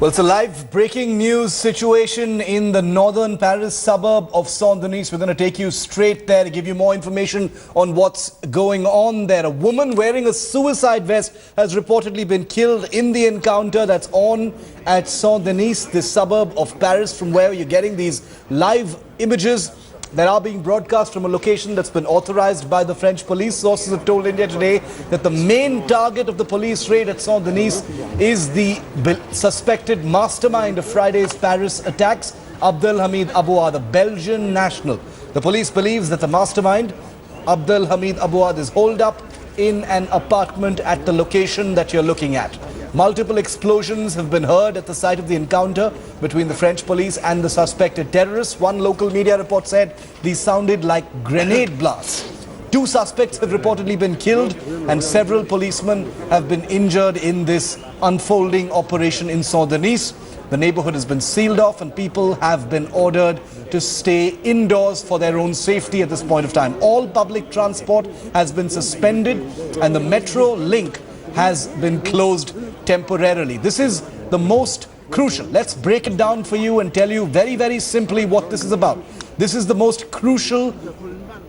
Well, it's a live breaking news situation in the northern Paris suburb of St.Denis. We're going to take you straight there to give you more information on what's going on there. A woman wearing a suicide vest has reportedly been killed in the encounter that's on at St.Denis, the suburb of Paris, from where you're getting these live images that are being broadcast from a location that's been authorized by the French police. Sources have told India Today that the main target of the police raid at St.Denis is the suspected mastermind of Friday's Paris attacks, Abdelhamid Abouad, a Belgian national. The police believes that the mastermind, Abdelhamid Abouad, is holed up in an apartment at the location that you're looking at. Multiple explosions have been heard at the site of the encounter between the French police and the suspected terrorists. One local media report said these sounded like grenade blasts. Two suspects have reportedly been killed and several policemen have been injured in this unfolding operation in St.Denis. The neighborhood has been sealed off and people have been ordered to stay indoors for their own safety at this point of time. All public transport has been suspended and the metro link has been closed temporarily. This is the most crucial. Let's break it down for you and tell you very, very simply what this is about. This is the most crucial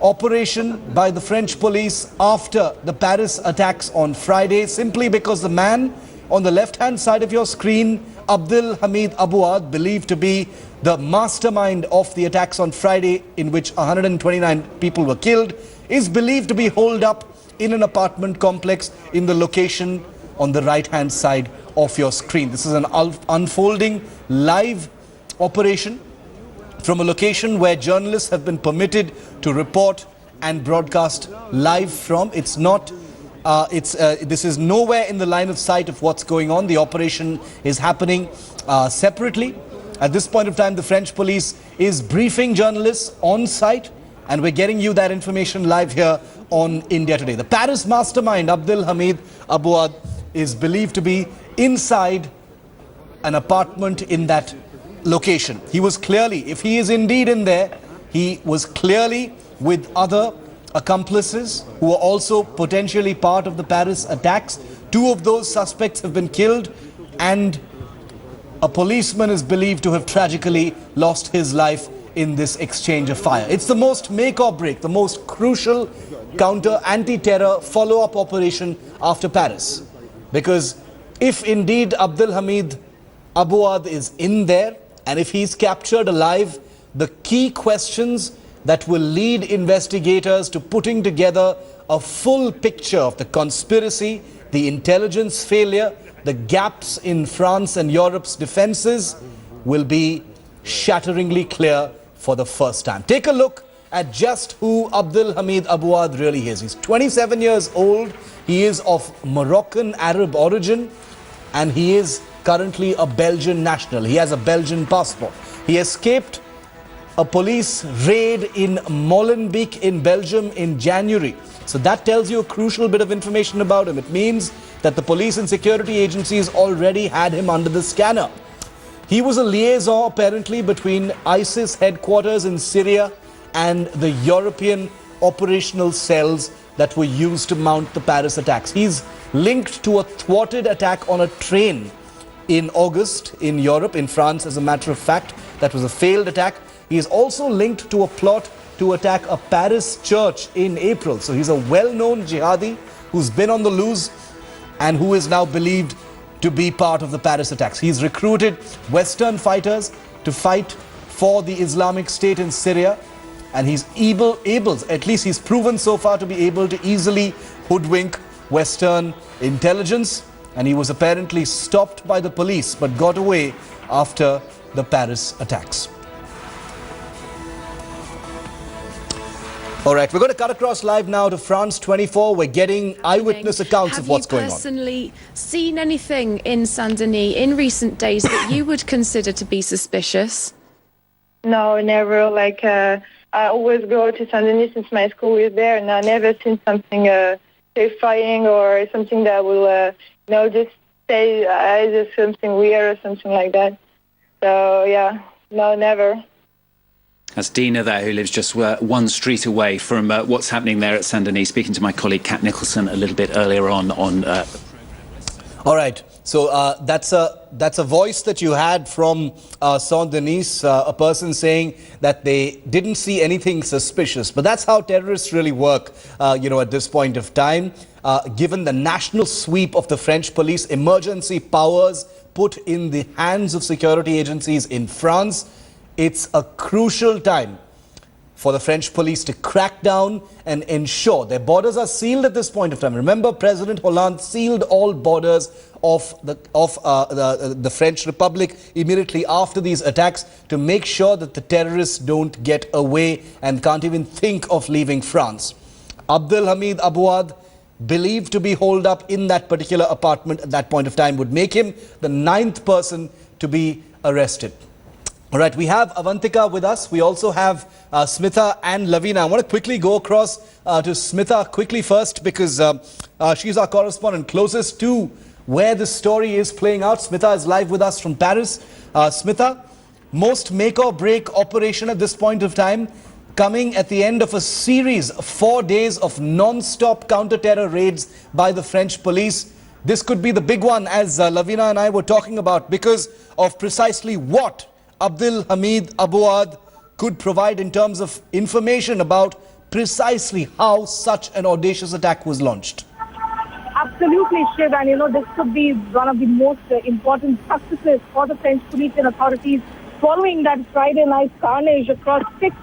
operation by the French police after the Paris attacks on Friday, simply because the man on the left-hand side of your screen, Abdelhamid Abouad, believed to be the mastermind of the attacks on Friday, in which 129 people were killed, is believed to be holed up in an apartment complex in the location on the right-hand side of your screen. This is an unfolding live operation from a location where journalists have been permitted to report and broadcast live from. It's not, this is nowhere in the line of sight of what's going on. The operation is happening separately. At this point of time, the French police is briefing journalists on site, and we're getting you that information live here on India Today. The Paris mastermind, Abdelhamid Abouad, is believed to be inside an apartment in that location. He was clearly, if he is indeed in there, he was clearly with other accomplices who were also potentially part of the Paris attacks. Two of those suspects have been killed and a policeman is believed to have tragically lost his life in this exchange of fire. It's the most make or break, the most crucial counter anti-terror follow-up operation after Paris. Because if indeed Abdelhamid Abouad is in there and if he's captured alive, the key questions that will lead investigators to putting together a full picture of the conspiracy, the intelligence failure, the gaps in France and Europe's defenses will be shatteringly clear for the first time. Take a look at just who Abdelhamid Abouad really is. He's 27 years old. He is of Moroccan Arab origin and he is currently a Belgian national. He has a Belgian passport. He escaped a police raid in Molenbeek in Belgium in January. So that tells you a crucial bit of information about him. It means that the police and security agencies already had him under the scanner. He was a liaison apparently between ISIS headquarters in Syria and the European operational cells that were used to mount the Paris attacks. He's linked to a thwarted attack on a train in August in Europe, in France as a matter of fact. That was a failed attack. He is also linked to a plot to attack a Paris church in April. So he's a well-known jihadi who's been on the loose and who is now believed to be part of the Paris attacks. He's recruited Western fighters to fight for the Islamic State in Syria, and he's able, at least he's proven so far to be able to easily hoodwink Western intelligence, and he was apparently stopped by the police but got away after the Paris attacks. All right, we're going to cut across live now to France 24. We're getting eyewitness accounts of what's going on. Have you personally seen anything in St.Denis in recent days that you would consider to be suspicious? No, never. I always go to St.Denis since my school is there, and I never seen something terrifying or something that will, just say just something weird or something like that. So, yeah, no, never. That's Dina there, who lives just one street away from what's happening there at St.Denis, speaking to my colleague Kat Nicholson a little bit earlier on. All right. So that's a voice that you had from St.Denis, a person saying that they didn't see anything suspicious. But that's how terrorists really work, at this point of time. Given the national sweep of the French police, emergency powers put in the hands of security agencies in France, it's a crucial time for the French police to crack down and ensure their borders are sealed at this point of time. Remember, President Hollande sealed all borders of the French Republic immediately after these attacks to make sure that the terrorists don't get away and can't even think of leaving France. Abdelhamid Abouad, believed to be holed up in that particular apartment at that point of time, would make him the 9th person to be arrested. All right, we have Avantika with us. We also have Smitha and Lavina. I want to quickly go across to Smitha quickly first because she's our correspondent closest to where this story is playing out. Smitha is live with us from Paris. Smitha, most make or break operation at this point of time, coming at the end of a series of 4 days of non-stop counter-terror raids by the French police. This could be the big one, as Lavina and I were talking about, because of precisely what Abdelhamid Abouad could provide in terms of information about precisely how such an audacious attack was launched. Absolutely, Shiv, and this could be one of the most important successes for the French police and authorities following that Friday night carnage across 6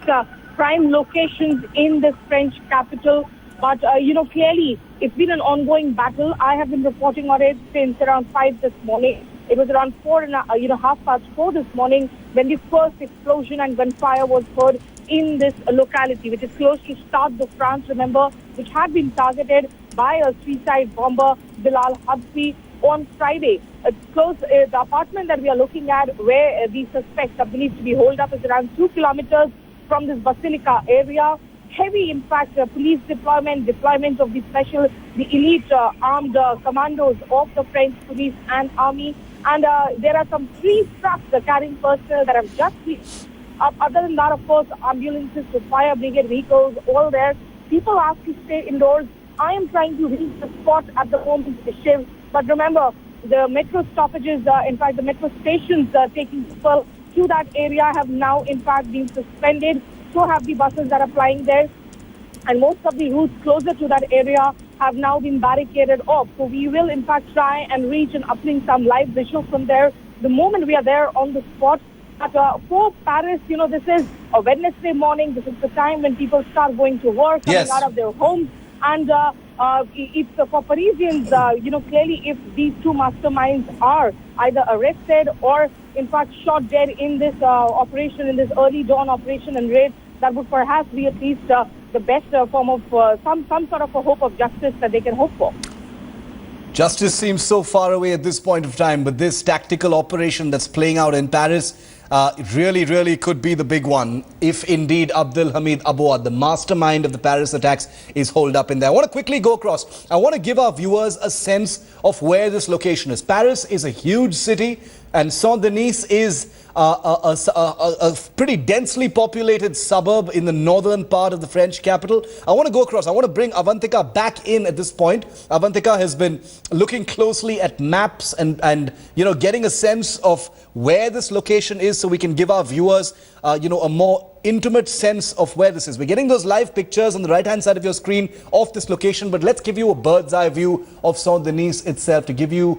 prime locations in the French capital. But, clearly, it's been an ongoing battle. I have been reporting on it since around 5 this morning. It was around 4:30 this morning when the first explosion and gunfire was heard in this locality, which is close to Stade de France, remember, which had been targeted by a suicide bomber, Bilal Habsi, on Friday. The apartment that we are looking at, where the suspects are believed to be holed up, is around 2 kilometers from this Basilica area. Heavy impact, police deployment of the elite armed commandos of the French police and army. And there are some 3 trucks carrying personnel that have just been up. Other than that, of course, ambulances to fire brigade vehicles, all there. People have to stay indoors. I am trying to reach the spot at the moment, Shiv. But remember, the metro stoppages, in fact, the metro stations taking people to that area have now, in fact, been suspended. So have the buses that are flying there. And most of the routes closer to that area have now been barricaded off. So we will, in fact, try and reach and uplink some live visuals from there the moment we are there on the spot. But for Paris, this is a Wednesday morning. This is the time when people start going to work, coming out of their homes. And it's for Parisians, clearly if these 2 masterminds are either arrested or, in fact, shot dead in this operation, in this early dawn operation and raid, that would perhaps be at least the best form of some sort of a hope of justice that they can hope for. Justice seems so far away at this point of time, but this tactical operation that's playing out in Paris really could be the big one if indeed Abdelhamid Abouad, the mastermind of the Paris attacks, is holed up in there. I want to quickly go across. I want to give our viewers a sense of where this location is. Paris is a huge city and St.Denis is a pretty densely populated suburb in the northern part of the French capital. I want to go across. I want to bring Avantika back in at this point. Avantika has been looking closely at maps and getting a sense of where this location is so we can give our viewers a more intimate sense of where this is. We're getting those live pictures on the right hand side of your screen of this location, but let's give you a bird's eye view of St.Denis itself to give you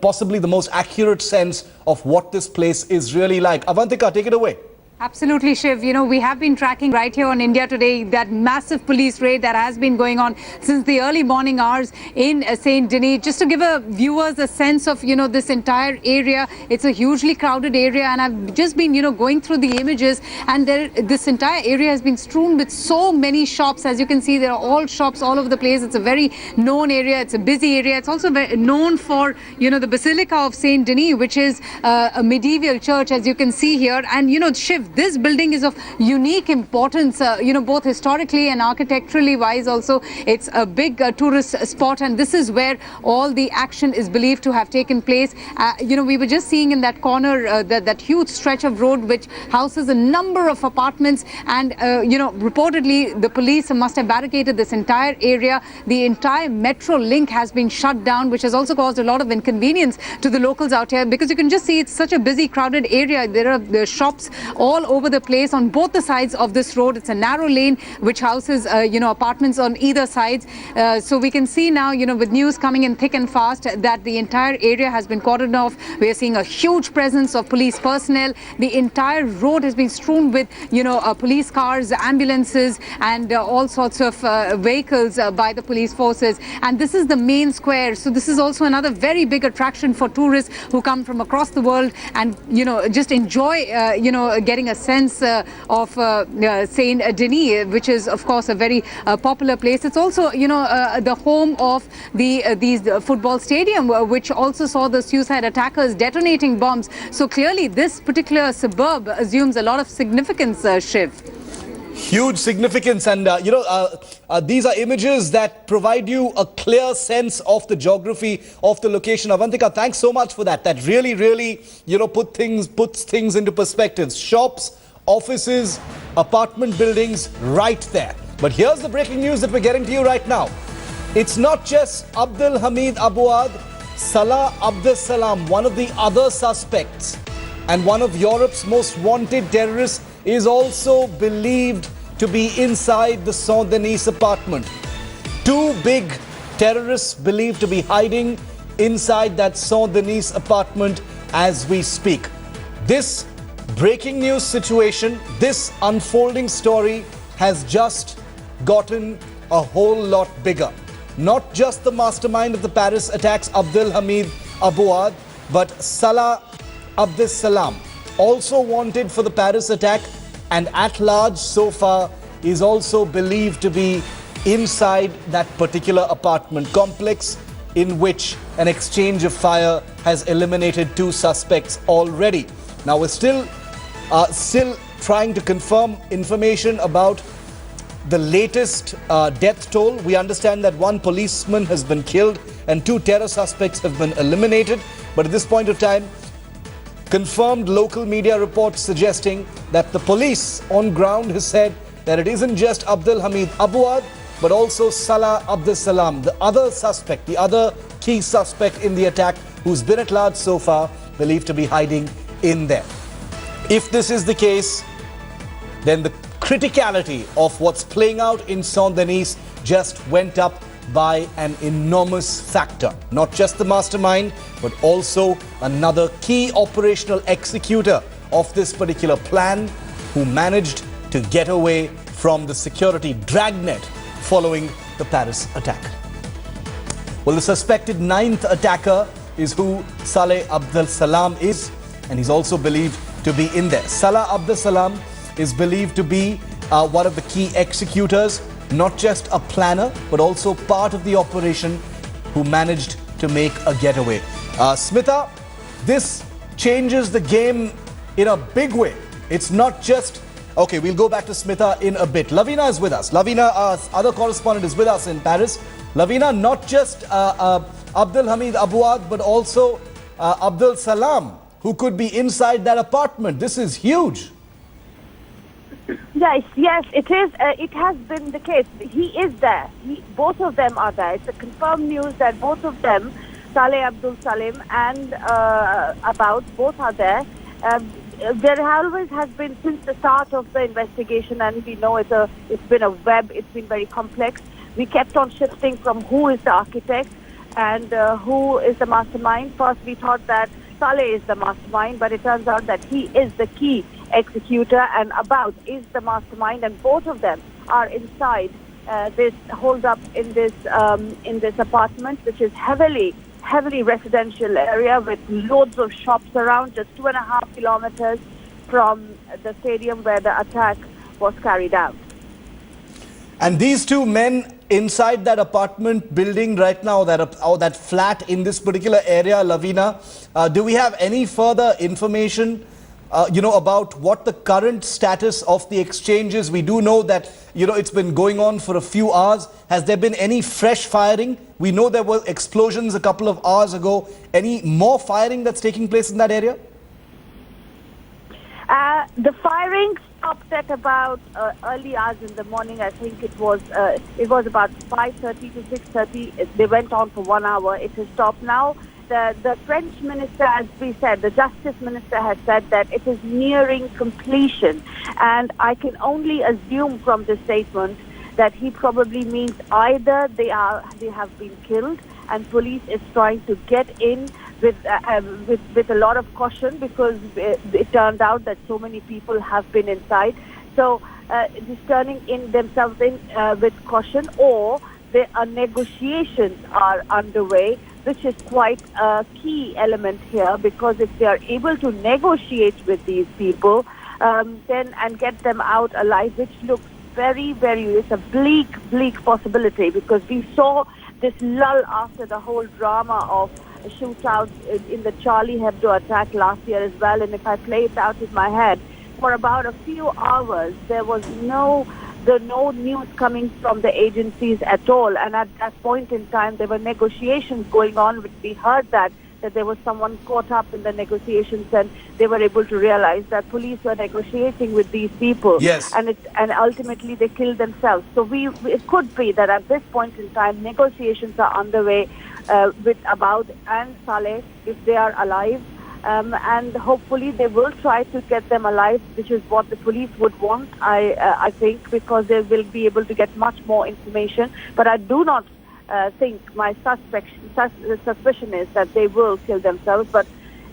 possibly the most accurate sense of what this place is really like. Avantika, take it away. Absolutely, Shiv. We have been tracking right here on India Today that massive police raid that has been going on since the early morning hours in St.Denis. Just to give our viewers a sense of, this entire area, it's a hugely crowded area, and I've just been, going through the images, and this entire area has been strewn with so many shops. As you can see, there are all shops all over the place. It's a very known area. It's a busy area. It's also very known for, the Basilica of St.Denis, which is a medieval church, as you can see here. And, Shiv, Shiv, this building is of unique importance, both historically and architecturally wise also. It's a big tourist spot, and this is where all the action is believed to have taken place. We were just seeing in that corner that huge stretch of road which houses a number of apartments, and reportedly the police must have barricaded this entire area. The entire metro link has been shut down, which has also caused a lot of inconvenience to the locals out here, because you can just see it's such a busy, crowded area. There are shops all over the place on both the sides of this road. It's a narrow lane which houses apartments on either sides. So we can see now, with news coming in thick and fast, that the entire area has been cordoned off. We are seeing a huge presence of police personnel. The entire road has been strewn with police cars, ambulances, and all sorts of vehicles by the police forces. And this is the main square, so this is also another very big attraction for tourists who come from across the world and just enjoy getting a sense of St.Denis, which is of course a very popular place. It's also the home of these football stadium, which also saw the suicide attackers detonating bombs. So clearly this particular suburb assumes a lot of significance, Shiv. Huge significance, and these are images that provide you a clear sense of the geography of the location. Avantika, thanks so much for that. That really puts things into perspective. Shops, offices, apartment buildings right there. But here's the breaking news that we're getting to you right now. It's not just Abdul Hamid Abuad, Salah Abdus Salam, one of the other suspects and one of Europe's most wanted terrorists, is also believed to be inside the St.Denis apartment. Two big terrorists believed to be hiding inside that St.Denis apartment as we speak. This breaking news situation, this unfolding story has just gotten a whole lot bigger. Not just the mastermind of the Paris attacks, Abdul Hamid Abuad, but Salah Abdus Salam, also wanted for the Paris attack and at large so far, is also believed to be inside that particular apartment complex, in which an exchange of fire has eliminated two suspects already. Now we're still trying to confirm information about the latest death toll. We understand that one policeman has been killed and two terror suspects have been eliminated. But at this point of time, confirmed local media reports suggesting that the police on ground has said that it isn't just Abdul Hamid Abuad, but also Salah Abdus Salam, the other suspect, the other key suspect in the attack, who's been at large so far, believed to be hiding in there. If this is the case, then the criticality of what's playing out in St.Denis just went up by an enormous factor. Not just the mastermind, but also another key operational executor of this particular plan, who managed to get away from the security dragnet following the Paris attack. Well, the suspected ninth attacker is who Salah Abdus Salam is, and he's also believed to be in there. Salah Abdus Salam is believed to be one of the key executors, not just a planner, but also part of the operation, who managed to make a getaway. Smita, this changes the game in a big way. It's not just... Okay, we'll go back to Smita in a bit. Lavina is with us. Lavina, our other correspondent, is with us in Paris. Lavina, not just Abdul Hamid Abuad, but also Abdul Salam, who could be inside that apartment. This is huge. Yes, it is. It has been the case. He is there. Both of them are there. It's a confirmed news that both of them, Saleh Abdul Salim and Abuad, both are there. There always has been, since the start of the investigation, and we know it's been a web. It's been very complex. We kept on shifting from who is the architect and who is the mastermind. First, we thought that Saleh is the mastermind, but it turns out that he is the key executor, and Abuad is the mastermind, and both of them are inside this hold-up in this apartment, which is heavily residential area with loads of shops around, just 2.5 kilometers from the stadium where the attack was carried out. And these two men inside that apartment building right now, that flat in this particular area, Lavina, do we have any further information about what the current status of the exchange is? We do know that, it's been going on for a few hours. Has there been any fresh firing? We know there were explosions a couple of hours ago. Any more firing that's taking place in that area? The firing stopped at about early hours in the morning. I think it was about 5:30 to 6:30. They went on for 1 hour. It has stopped now. The French minister, as we said, the justice minister has said that it is nearing completion. And I can only assume from the statement that he probably means either they have been killed and police is trying to get in with a lot of caution, because it turned out that so many people have been inside. So just turning in themselves in with caution, or negotiations are underway, which is quite a key element here, because if they are able to negotiate with these people then and get them out alive, which looks it's a bleak possibility, because we saw this lull after the whole drama of a shootout in the Charlie Hebdo attack last year as well. And if I play it out in my head, for about a few hours there was no news coming from the agencies at all. And at that point in time, there were negotiations going on. We heard that there was someone caught up in the negotiations, and they were able to realize that police were negotiating with these people. Yes. And ultimately they killed themselves. So it could be that at this point in time, negotiations are underway with Aboud and Saleh, if they are alive. And hopefully they will try to get them alive, which is what the police would want, I think, because they will be able to get much more information. But I do not think, my suspicion is that they will kill themselves. But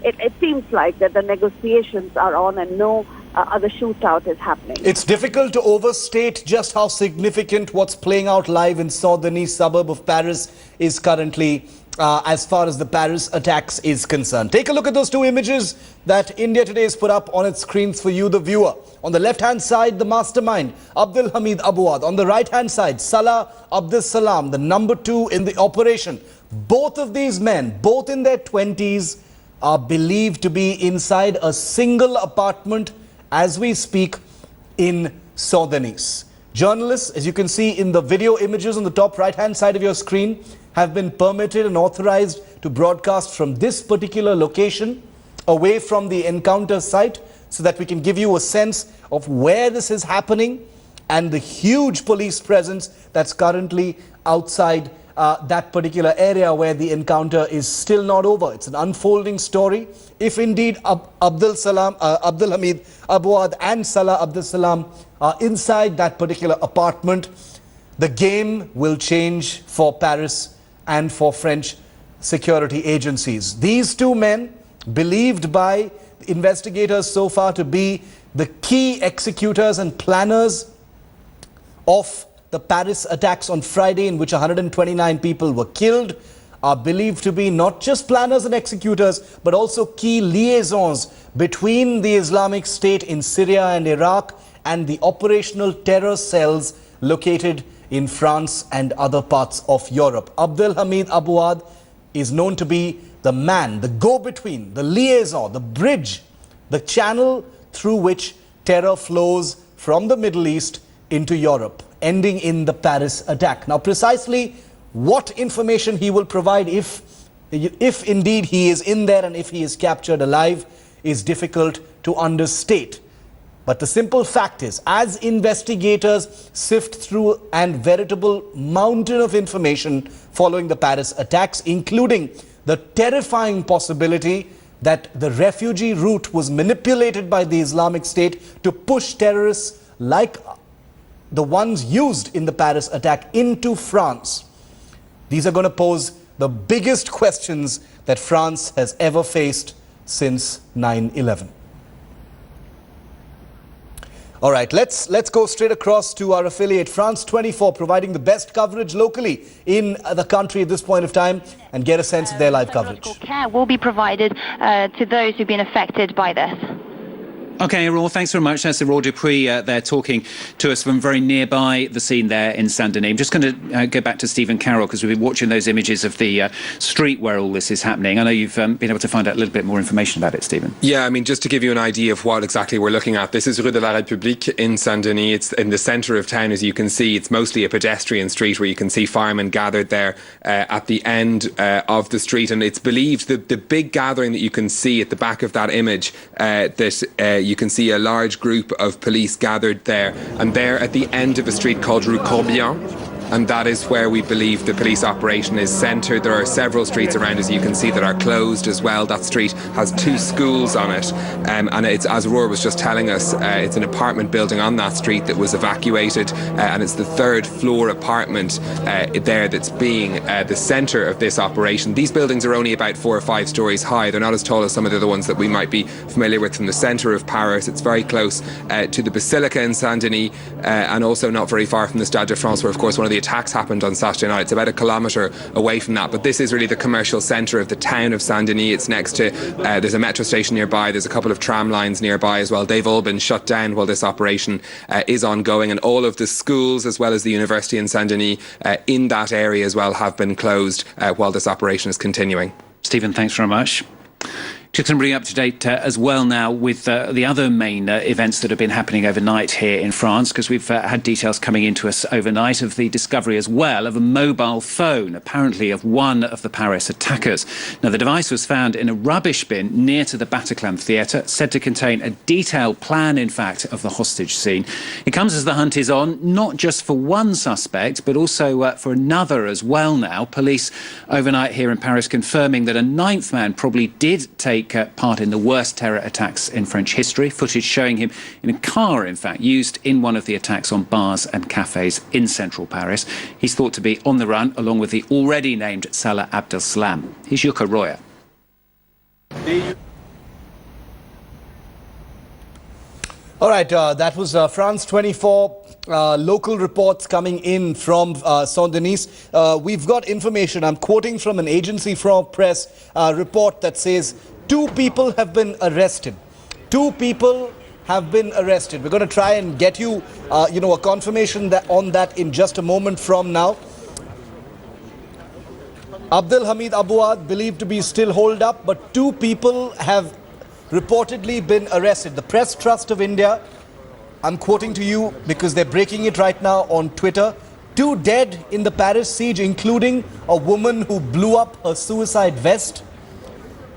it seems like that the negotiations are on and no other shootout is happening. It's difficult to overstate just how significant what's playing out live in St.Denis suburb of Paris is currently, as far as the Paris attacks is concerned. Take a look at those two images that India Today has put up on its screens for you, the viewer. On the left-hand side, the mastermind, Abdul Hamid Abuad. On the right-hand side, Salah Abdul Salam, the number 2 in the operation. Both of these men, both in their 20s, are believed to be inside a single apartment as we speak in St.Denis. Journalists, as you can see in the video images on the top right-hand side of your screen, have been permitted and authorized to broadcast from this particular location away from the encounter site, so that we can give you a sense of where this is happening and the huge police presence that's currently outside that particular area where the encounter is still not over. It's an unfolding story. If indeed Abdul Hamid Abuad and Salah Abdul Salam are inside that particular apartment, the game will change for Paris and for French security agencies. These two men, believed by investigators so far to be the key executors and planners of the Paris attacks on Friday, in which 129 people were killed, are believed to be not just planners and executors, but also key liaisons between the Islamic State in Syria and Iraq and the operational terror cells located in France and other parts of Europe. Abdul Hamid Abuad is known to be the man, the go-between, the liaison, the bridge, the channel through which terror flows from the Middle East into Europe, ending in the Paris attack. Now, precisely what information he will provide if indeed he is in there and if he is captured alive is difficult to understate. But the simple fact is, as investigators sift through a veritable mountain of information following the Paris attacks, including the terrifying possibility that the refugee route was manipulated by the Islamic State to push terrorists like the ones used in the Paris attack into France. These are going to pose the biggest questions that France has ever faced since 9/11. All right, let's go straight across to our affiliate, France 24, providing the best coverage locally in the country at this point of time, and get a sense of their live coverage. Care will be provided to those who've been affected by this. OK, Aurore, thanks very much. That's Aurore Dupuy there talking to us from very nearby the scene there in St.Denis. I'm just going to go back to Stephen Carroll because we've been watching those images of the street where all this is happening. I know you've been able to find out a little bit more information about it, Stephen. Yeah, I mean, just to give you an idea of what exactly we're looking at, this is Rue de la République in St.Denis. It's in the centre of town, as you can see. It's mostly a pedestrian street where you can see firemen gathered there at the end of the street. And it's believed that the big gathering that you can see at the back of that image, that you can see a large group of police gathered there, and they're at the end of a street called Rue Corbillon. And that is where we believe the police operation is centred. There are several streets around, as you can see, that are closed as well. That street has 2 schools on it. And it's, as Aurore was just telling us, it's an apartment building on that street that was evacuated. And it's the 3rd floor apartment there that's being the centre of this operation. These buildings are only about 4 or 5 stories high. They're not as tall as some of the other ones that we might be familiar with from the centre of Paris. It's very close to the Basilica in St.Denis, and also not very far from the Stade de France, where, of course, one of the attacks happened on Saturday night. It's about a kilometre away from that, but this is really the commercial centre of the town of St.Denis. It's next to, there's a metro station nearby, there's a couple of tram lines nearby as well. They've all been shut down while this operation is ongoing, and all of the schools as well as the university in St.Denis in that area as well have been closed while this operation is continuing. Stephen, thanks very much. Just going to bring you up to date as well now with the other main events that have been happening overnight here in France, because we've had details coming into us overnight of the discovery as well of a mobile phone, apparently of one of the Paris attackers. Now, the device was found in a rubbish bin near to the Bataclan Theatre, said to contain a detailed plan, in fact, of the hostage scene. It comes as the hunt is on, not just for one suspect, but also for another as well now. Police overnight here in Paris confirming that a 9th man probably did take part in the worst terror attacks in French history. Footage showing him in a car, in fact, used in one of the attacks on bars and cafes in central Paris. He's thought to be on the run, along with the already named Salah Abdeslam. Here's Yuka Roya. All right, that was France 24. Local reports coming in from St.Denis. We've got information. I'm quoting from an Agence France report that says 2 people have been arrested. 2 people have been arrested. We're going to try and get you, a confirmation on that in just a moment from now. Abdel Hamid Abouad believed to be still holed up, but 2 people have reportedly been arrested. The Press Trust of India, I'm quoting to you because they're breaking it right now on Twitter. 2 dead in the Paris siege, including a woman who blew up her suicide vest.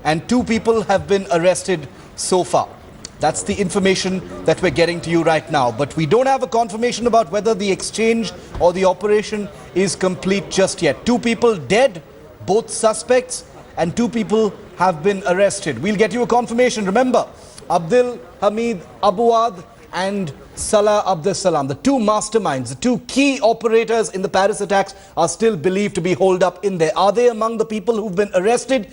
And 2 people have been arrested so far. That's the information that we're getting to you right now. But we don't have a confirmation about whether the exchange or the operation is complete just yet. 2 people dead, both suspects, and 2 people have been arrested. We'll get you a confirmation. Remember, Abdel Hamid Abouad and Salah Abdeslam, the 2 masterminds, the 2 key operators in the Paris attacks, are still believed to be holed up in there. Are they among the people who've been arrested?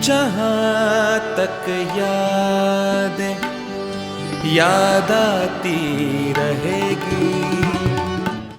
जहाँ तक यादें याद आती रहेगी।